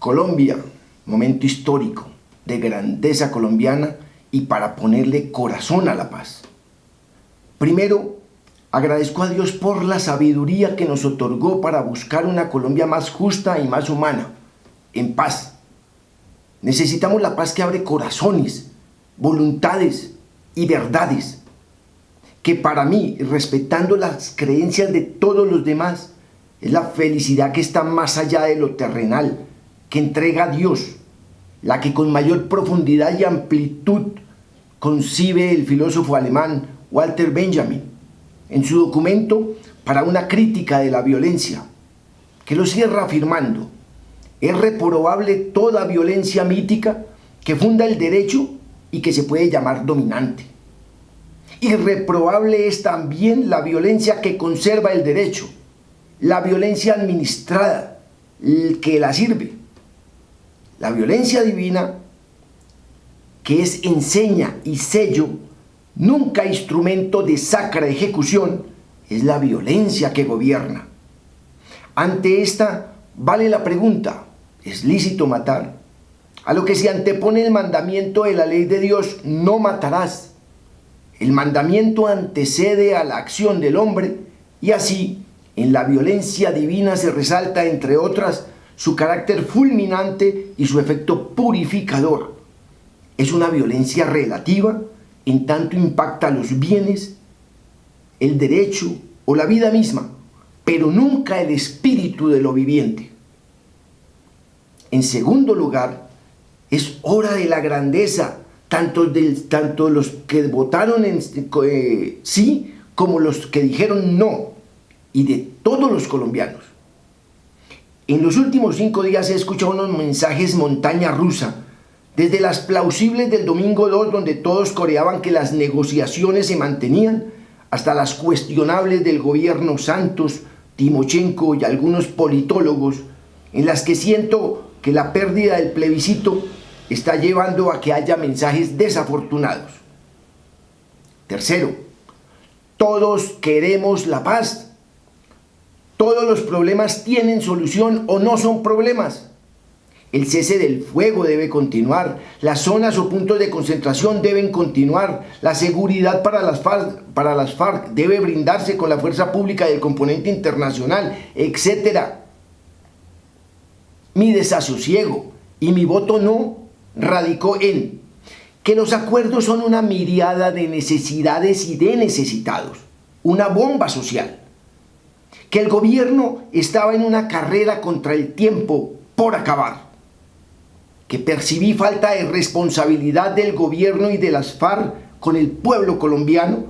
Colombia, momento histórico de grandeza colombiana y para ponerle corazón a la paz. Primero, agradezco a Dios por la sabiduría que nos otorgó para buscar una Colombia más justa y más humana, en paz. Necesitamos la paz que abre corazones, voluntades y verdades, que para mí, respetando las creencias de todos los demás, es la felicidad que está más allá de lo terrenal, que entrega a Dios, la que con mayor profundidad y amplitud concibe el filósofo alemán Walter Benjamin en su documento para una crítica de la violencia, que lo cierra afirmando: es reprobable toda violencia mítica que funda el derecho y que se puede llamar dominante. Irreprobable es también la violencia que conserva el derecho, la violencia administrada, que la sirve. La violencia divina, que es enseña y sello, nunca instrumento de sacra ejecución, es la violencia que gobierna. Ante esta vale la pregunta: ¿es lícito matar? A lo que se antepone el mandamiento de la ley de Dios: no matarás. El mandamiento antecede a la acción del hombre y así en la violencia divina se resalta, entre otras, su carácter fulminante y su efecto purificador. Es una violencia relativa en tanto impacta los bienes, el derecho o la vida misma, pero nunca el espíritu de lo viviente. En segundo lugar, es hora de la grandeza, tanto los que votaron sí como los que dijeron no, y de todos los colombianos. En los últimos 5 días he escuchado unos mensajes montaña rusa, desde las plausibles del domingo 2, donde todos coreaban que las negociaciones se mantenían, hasta las cuestionables del gobierno Santos, Timochenko y algunos politólogos, en las que siento que la pérdida del plebiscito está llevando a que haya mensajes desafortunados. Tercero, todos queremos la paz. Todos los problemas tienen solución o no son problemas. El cese del fuego debe continuar, las zonas o puntos de concentración deben continuar, la seguridad para las FARC debe brindarse con la fuerza pública del componente internacional, etc. Mi desasosiego y mi voto no radicó en que los acuerdos son una miríada de necesidades y de necesitados, una bomba social, que el gobierno estaba en una carrera contra el tiempo por acabar, que percibí falta de responsabilidad del gobierno y de las FARC con el pueblo colombiano,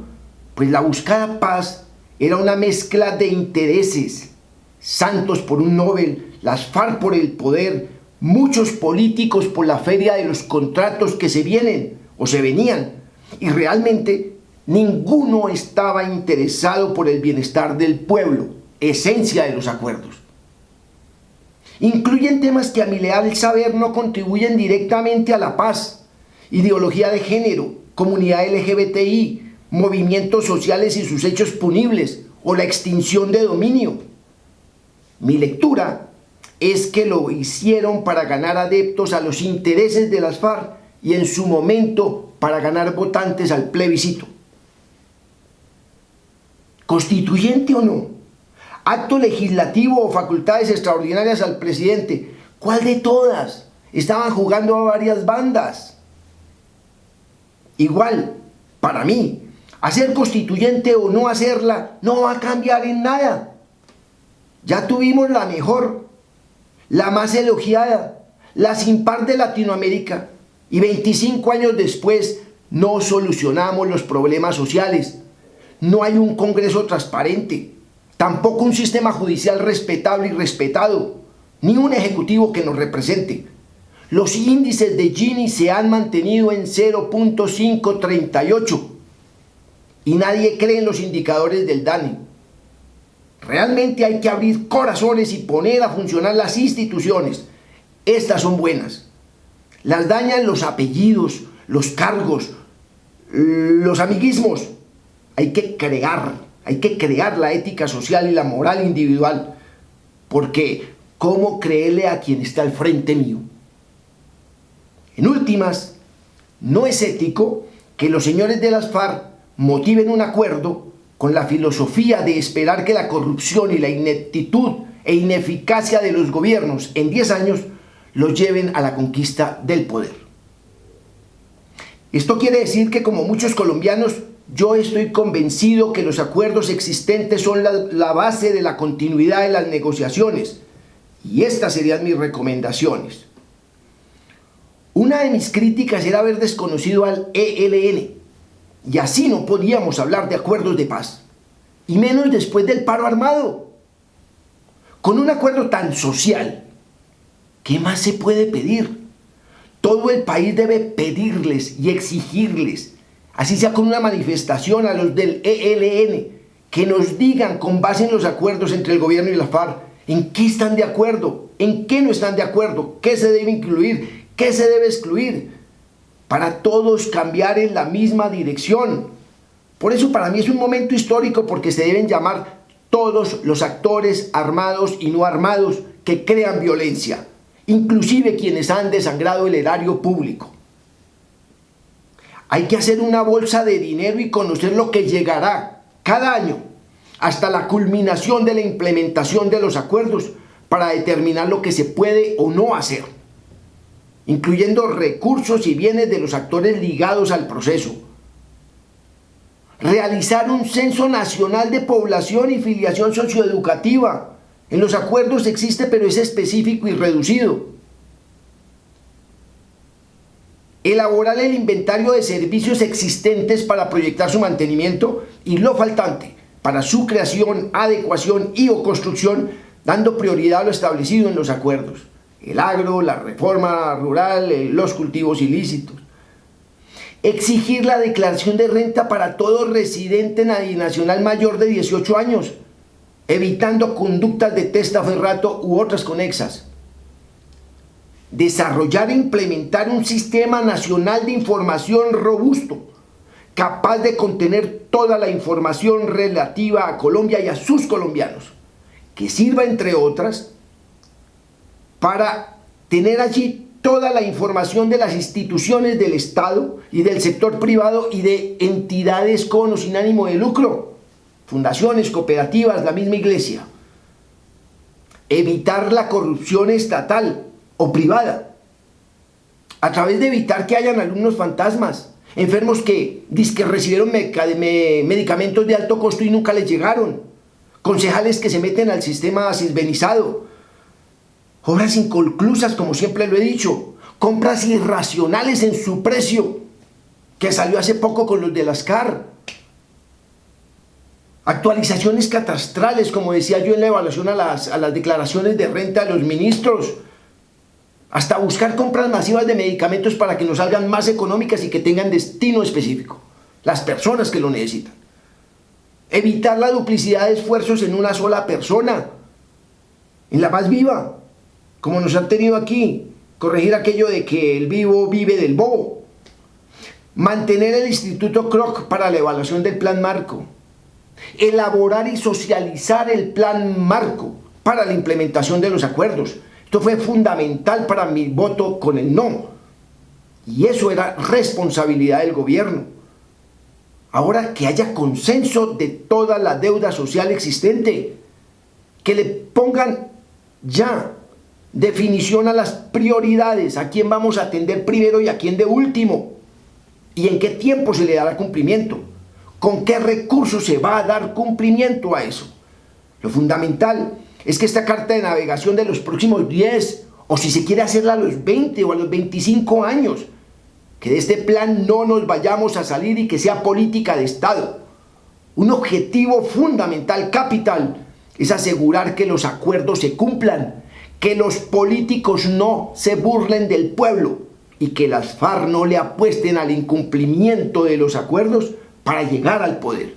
pues la buscada paz era una mezcla de intereses: Santos por un Nobel, las FARC por el poder, muchos políticos por la feria de los contratos que se vienen o se venían, y realmente ninguno estaba interesado por el bienestar del pueblo, esencia de los acuerdos. Incluyen temas que a mi leal saber no contribuyen directamente a la paz: ideología de género, comunidad LGBTI, movimientos sociales y sus hechos punibles, o la extinción de dominio. Mi lectura es que lo hicieron para ganar adeptos a los intereses de las FARC y en su momento para ganar votantes al plebiscito. ¿Constituyente o no? ¿Acto legislativo o facultades extraordinarias al presidente? ¿Cuál de todas? Estaban jugando a varias bandas. Igual, para mí, hacer constituyente o no hacerla no va a cambiar en nada. Ya tuvimos la mejor, la más elogiada, la sin par de Latinoamérica, y 25 años después no solucionamos los problemas sociales. No hay un Congreso transparente, tampoco un sistema judicial respetable y respetado, ni un ejecutivo que nos represente. Los índices de Gini se han mantenido en 0.538 y nadie cree en los indicadores del DANE. Realmente hay que abrir corazones y poner a funcionar las instituciones. Estas son buenas. Las dañan los apellidos, los cargos, los amiguismos. Hay que crear la ética social y la moral individual, porque ¿cómo creerle a quien está al frente mío? En últimas, no es ético que los señores de las FARC motiven un acuerdo con la filosofía de esperar que la corrupción y la ineptitud e ineficacia de los gobiernos en 10 años los lleven a la conquista del poder. Esto quiere decir que, como muchos colombianos, yo estoy convencido que los acuerdos existentes son la base de la continuidad de las negociaciones, y estas serían mis recomendaciones. Una de mis críticas era haber desconocido al ELN, y así no podíamos hablar de acuerdos de paz, y menos después del paro armado. Con un acuerdo tan social, ¿qué más se puede pedir? Todo el país debe pedirles y exigirles, así sea con una manifestación, a los del ELN, que nos digan con base en los acuerdos entre el gobierno y la FARC, en qué están de acuerdo, en qué no están de acuerdo, qué se debe incluir, qué se debe excluir, para todos cambiar en la misma dirección. Por eso para mí es un momento histórico, porque se deben llamar todos los actores armados y no armados que crean violencia, inclusive quienes han desangrado el erario público. Hay que hacer una bolsa de dinero y conocer lo que llegará cada año hasta la culminación de la implementación de los acuerdos para determinar lo que se puede o no hacer, incluyendo recursos y bienes de los actores ligados al proceso. Realizar un censo nacional de población y filiación socioeducativa. En los acuerdos existe, pero es específico y reducido. Elaborar el inventario de servicios existentes para proyectar su mantenimiento y lo faltante para su creación, adecuación y o construcción, dando prioridad a lo establecido en los acuerdos: el agro, la reforma rural, los cultivos ilícitos. Exigir la declaración de renta para todo residente nacional mayor de 18 años, evitando conductas de testaferrato u otras conexas. Desarrollar e implementar un sistema nacional de información robusto, capaz de contener toda la información relativa a Colombia y a sus colombianos, que sirva, entre otras, para tener allí toda la información de las instituciones del Estado y del sector privado y de entidades con o sin ánimo de lucro, fundaciones, cooperativas, la misma iglesia. Evitar la corrupción estatal o privada, a través de evitar que hayan alumnos fantasmas, enfermos que dizque recibieron medicamentos de alto costo y nunca les llegaron, concejales que se meten al sistema sisbenizado, obras inconclusas, como siempre lo he dicho, compras irracionales en su precio, que salió hace poco con los de las CAR, actualizaciones catastrales, como decía yo en la evaluación a las declaraciones de renta de los ministros, hasta buscar compras masivas de medicamentos para que nos salgan más económicas y que tengan destino específico, las personas que lo necesitan. Evitar la duplicidad de esfuerzos en una sola persona, en la más viva, como nos han tenido aquí. Corregir aquello de que el vivo vive del bobo. Mantener el Instituto Kroc para la evaluación del plan marco. Elaborar y socializar el plan marco para la implementación de los acuerdos. Esto fue fundamental para mi voto con el no, y eso era responsabilidad del gobierno. Ahora, que haya consenso de toda la deuda social existente, que le pongan ya definición a las prioridades, a quién vamos a atender primero y a quién de último, y en qué tiempo se le dará cumplimiento, con qué recursos se va a dar cumplimiento a eso. Lo fundamental es que esta carta de navegación de los próximos 10, o si se quiere hacerla a los 20 o a los 25 años, que de este plan no nos vayamos a salir y que sea política de Estado. Un objetivo fundamental, capital, es asegurar que los acuerdos se cumplan, que los políticos no se burlen del pueblo y que las FARC no le apuesten al incumplimiento de los acuerdos para llegar al poder.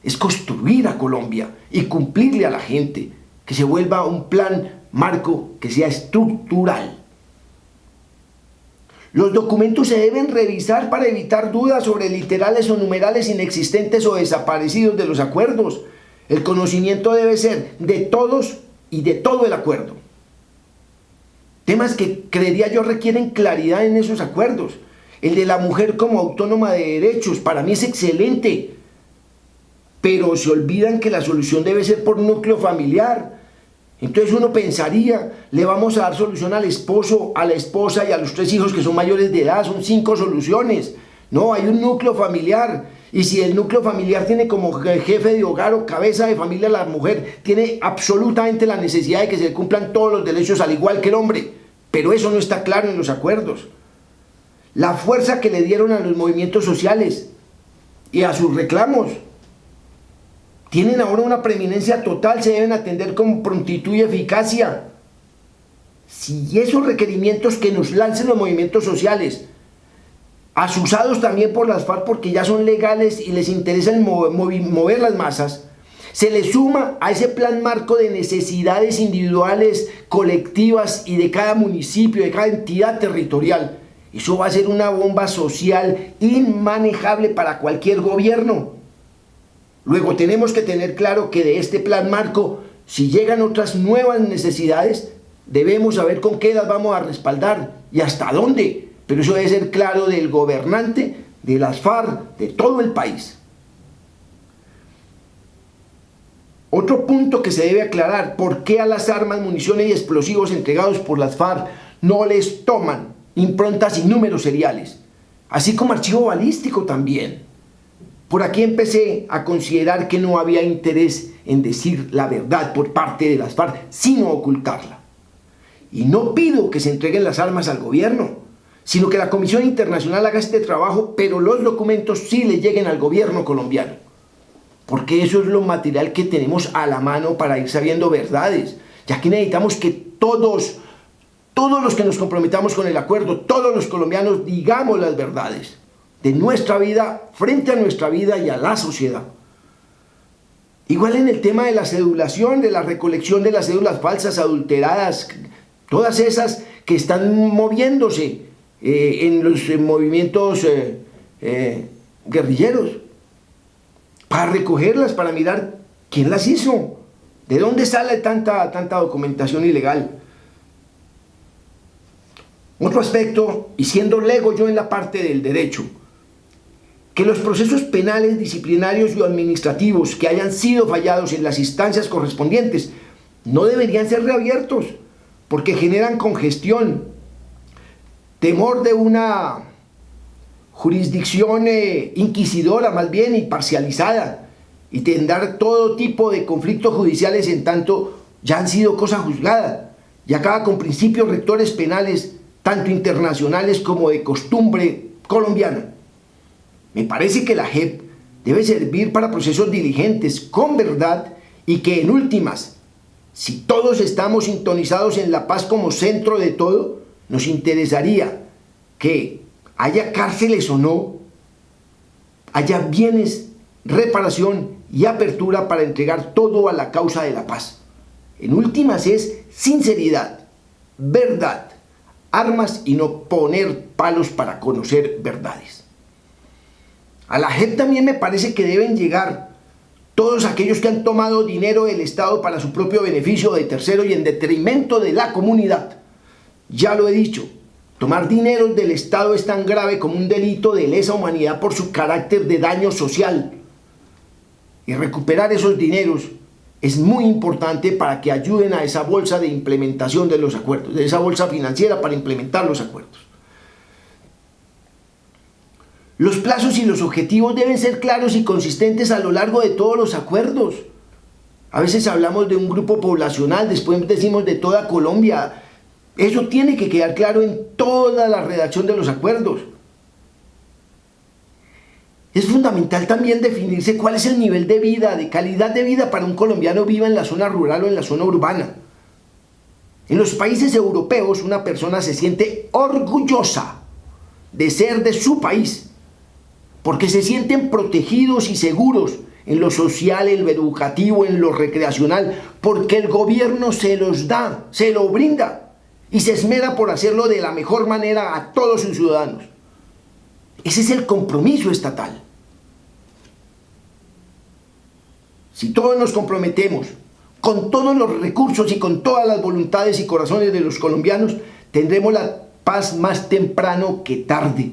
Es construir a Colombia y cumplirle a la gente, que se vuelva un plan marco que sea estructural. Los documentos se deben revisar para evitar dudas sobre literales o numerales inexistentes o desaparecidos de los acuerdos. El conocimiento debe ser de todos y de todo el acuerdo. Temas que creería yo requieren claridad en esos acuerdos. El de la mujer como autónoma de derechos, para mí es excelente, pero se olvidan que la solución debe ser por núcleo familiar. Entonces uno pensaría, le vamos a dar solución al esposo, a la esposa y a los 3 hijos que son mayores de edad, son 5 soluciones. No, hay un núcleo familiar, y si el núcleo familiar tiene como jefe de hogar o cabeza de familia la mujer, tiene absolutamente la necesidad de que se le cumplan todos los derechos al igual que el hombre, pero eso no está claro en los acuerdos. La fuerza que le dieron a los movimientos sociales y a sus reclamos tienen ahora una preeminencia total, se deben atender con prontitud y eficacia. Si esos requerimientos que nos lancen los movimientos sociales, asusados también por las FARC porque ya son legales y les interesa mover las masas, se le suma a ese plan marco de necesidades individuales, colectivas y de cada municipio, de cada entidad territorial, eso va a ser una bomba social inmanejable para cualquier gobierno. Luego tenemos que tener claro que de este plan marco, si llegan otras nuevas necesidades, debemos saber con qué las vamos a respaldar y hasta dónde. Pero eso debe ser claro del gobernante, de las FARC, de todo el país. Otro punto que se debe aclarar: ¿por qué a las armas, municiones y explosivos entregados por las FARC no les toman improntas y números seriales? Así como archivo balístico también. Por aquí empecé a considerar que no había interés en decir la verdad por parte de las FARC, sino ocultarla. Y no pido que se entreguen las armas al gobierno, sino que la Comisión Internacional haga este trabajo, pero los documentos sí le lleguen al gobierno colombiano. Porque eso es lo material que tenemos a la mano para ir sabiendo verdades. Ya que necesitamos que todos los que nos comprometamos con el acuerdo, todos los colombianos, digamos las verdades de nuestra vida frente a nuestra vida y a la sociedad. Igual en el tema de la cedulación, de la recolección de las cédulas falsas, adulteradas, todas esas que están moviéndose en los movimientos guerrilleros, para recogerlas, para mirar quién las hizo, de dónde sale tanta documentación ilegal. Otro aspecto, y siendo lego yo en la parte del derecho, que los procesos penales, disciplinarios y administrativos que hayan sido fallados en las instancias correspondientes no deberían ser reabiertos, porque generan congestión, temor de una jurisdicción inquisidora más bien y parcializada, y tendrá todo tipo de conflictos judiciales en tanto ya han sido cosa juzgada, y acaba con principios rectores penales tanto internacionales como de costumbre colombiana. Me parece que la JEP debe servir para procesos diligentes, con verdad, y que en últimas, si todos estamos sintonizados en la paz como centro de todo, nos interesaría que haya cárceles o no, haya bienes, reparación y apertura para entregar todo a la causa de la paz. En últimas es sinceridad, verdad, armas y no poner palos para conocer verdades. A la JEP también me parece que deben llegar todos aquellos que han tomado dinero del Estado para su propio beneficio de tercero y en detrimento de la comunidad. Ya lo he dicho, tomar dinero del Estado es tan grave como un delito de lesa humanidad por su carácter de daño social. Y recuperar esos dineros es muy importante para que ayuden a esa bolsa de implementación de los acuerdos, de esa bolsa financiera para implementar los acuerdos. Los plazos y los objetivos deben ser claros y consistentes a lo largo de todos los acuerdos. A veces hablamos de un grupo poblacional, después decimos de toda Colombia. Eso tiene que quedar claro en toda la redacción de los acuerdos. Es fundamental también definirse cuál es el nivel de vida, de calidad de vida para un colombiano viva en la zona rural o en la zona urbana. En los países europeos una persona se siente orgullosa de ser de su país, porque se sienten protegidos y seguros en lo social, en lo educativo, en lo recreacional, porque el gobierno se los da, se lo brinda y se esmera por hacerlo de la mejor manera a todos sus ciudadanos. Ese es el compromiso estatal. Si todos nos comprometemos con todos los recursos y con todas las voluntades y corazones de los colombianos, tendremos la paz más temprano que tarde.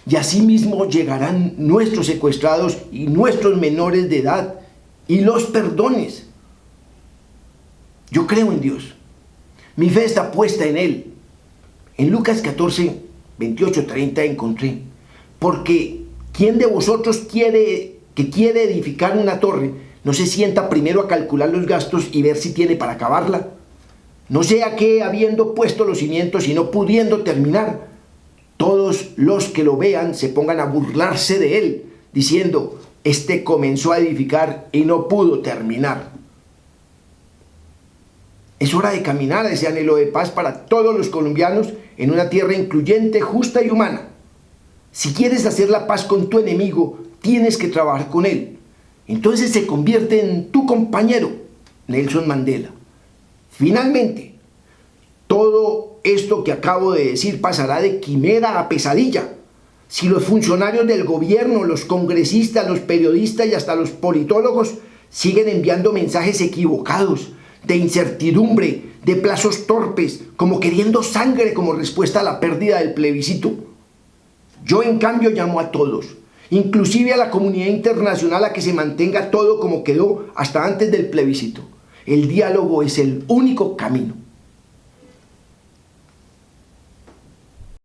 Y asimismo llegarán nuestros secuestrados y nuestros menores de edad y los perdones. Yo creo en Dios. Mi fe está puesta en Él. En Lucas 14, 28, 30 encontré: porque ¿quién de vosotros quiere edificar una torre, no se sienta primero a calcular los gastos y ver si tiene para acabarla? No sea que, habiendo puesto los cimientos y no pudiendo terminar, todos los que lo vean se pongan a burlarse de él, diciendo: este comenzó a edificar y no pudo terminar. Es hora de caminar a ese anhelo de paz para todos los colombianos en una tierra incluyente, justa y humana. Si quieres hacer la paz con tu enemigo, tienes que trabajar con él. Entonces se convierte en tu compañero. Nelson Mandela. Finalmente, todo esto que acabo de decir pasará de quimera a pesadilla. Si los funcionarios del gobierno, los congresistas, los periodistas y hasta los politólogos siguen enviando mensajes equivocados, de incertidumbre, de plazos torpes, como queriendo sangre como respuesta a la pérdida del plebiscito. Yo, en cambio, llamo a todos, inclusive a la comunidad internacional, a que se mantenga todo como quedó hasta antes del plebiscito. El diálogo es el único camino.